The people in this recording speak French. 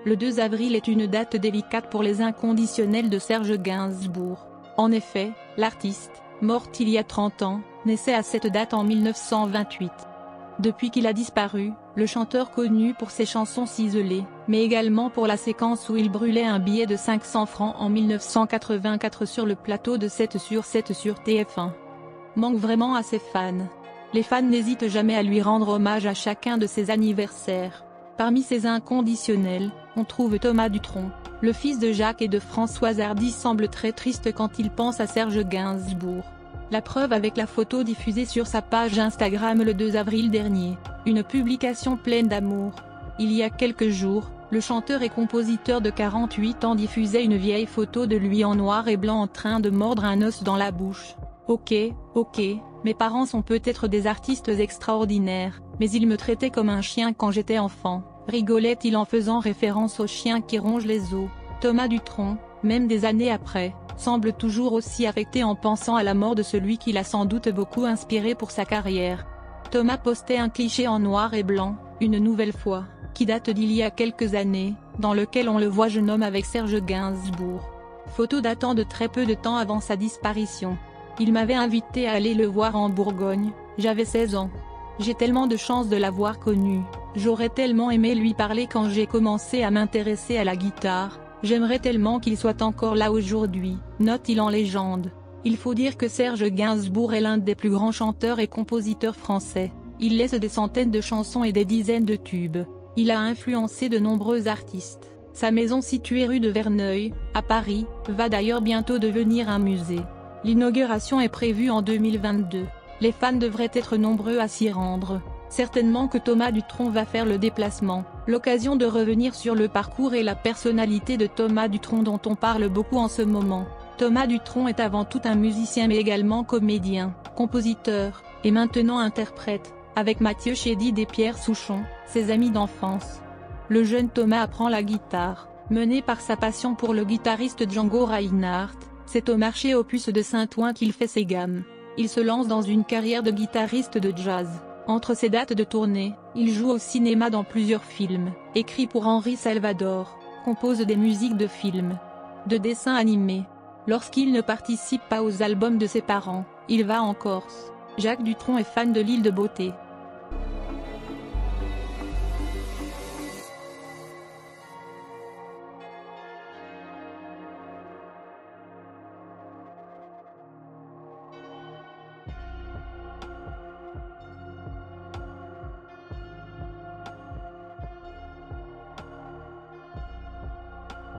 Le 2 avril est une date délicate pour les inconditionnels de Serge Gainsbourg. En effet, l'artiste, morte il y a 30 ans, naissait à cette date en 1928. Depuis qu'il a disparu, le chanteur connu pour ses chansons ciselées, mais également pour la séquence où il brûlait un billet de 500 francs en 1984 sur le plateau de 7 sur 7 sur TF1, manque vraiment à ses fans. Les fans n'hésitent jamais à lui rendre hommage à chacun de ses anniversaires. Parmi ses inconditionnels, on trouve Thomas Dutronc. Le fils de Jacques et de Françoise Hardy semble très triste quand il pense à Serge Gainsbourg. La preuve avec la photo diffusée sur sa page Instagram le 2 avril dernier, une publication pleine d'amour. Il y a quelques jours, le chanteur et compositeur de 48 ans diffusait une vieille photo de lui en noir et blanc en train de mordre un os dans la bouche. Ok, mes parents sont peut-être des artistes extraordinaires, mais ils me traitaient comme un chien quand j'étais enfant, rigolait-il en faisant référence au chien qui ronge les os. Thomas Dutronc, même des années après, semble toujours aussi affecté en pensant à la mort de celui qui l'a sans doute beaucoup inspiré pour sa carrière. Thomas postait un cliché en noir et blanc, une nouvelle fois, qui date d'il y a quelques années, dans lequel on le voit jeune homme avec Serge Gainsbourg. Photo datant de très peu de temps avant sa disparition. Il m'avait invité à aller le voir en Bourgogne, j'avais 16 ans. J'ai tellement de chance de l'avoir connu, j'aurais tellement aimé lui parler quand j'ai commencé à m'intéresser à la guitare, j'aimerais tellement qu'il soit encore là aujourd'hui, note-t-il en légende. Il faut dire que Serge Gainsbourg est l'un des plus grands chanteurs et compositeurs français, il laisse des centaines de chansons et des dizaines de tubes, il a influencé de nombreux artistes. Sa maison située rue de Verneuil, à Paris, va d'ailleurs bientôt devenir un musée. L'inauguration est prévue en 2022, les fans devraient être nombreux à s'y rendre. Certainement que Thomas Dutronc va faire le déplacement, l'occasion de revenir sur le parcours et la personnalité de Thomas Dutronc dont on parle beaucoup en ce moment. Thomas Dutronc est avant tout un musicien mais également comédien, compositeur, et maintenant interprète, avec Mathieu Chédid et Pierre Souchon, ses amis d'enfance. Le jeune Thomas apprend la guitare, mené par sa passion pour le guitariste Django Reinhardt. C'est au marché aux puces de Saint-Ouen qu'il fait ses gammes. Il se lance dans une carrière de guitariste de jazz. Entre ses dates de tournée, il joue au cinéma dans plusieurs films, écrit pour Henri Salvador, compose des musiques de films, de dessins animés. Lorsqu'il ne participe pas aux albums de ses parents, il va en Corse. Jacques Dutronc est fan de l'île de Beauté.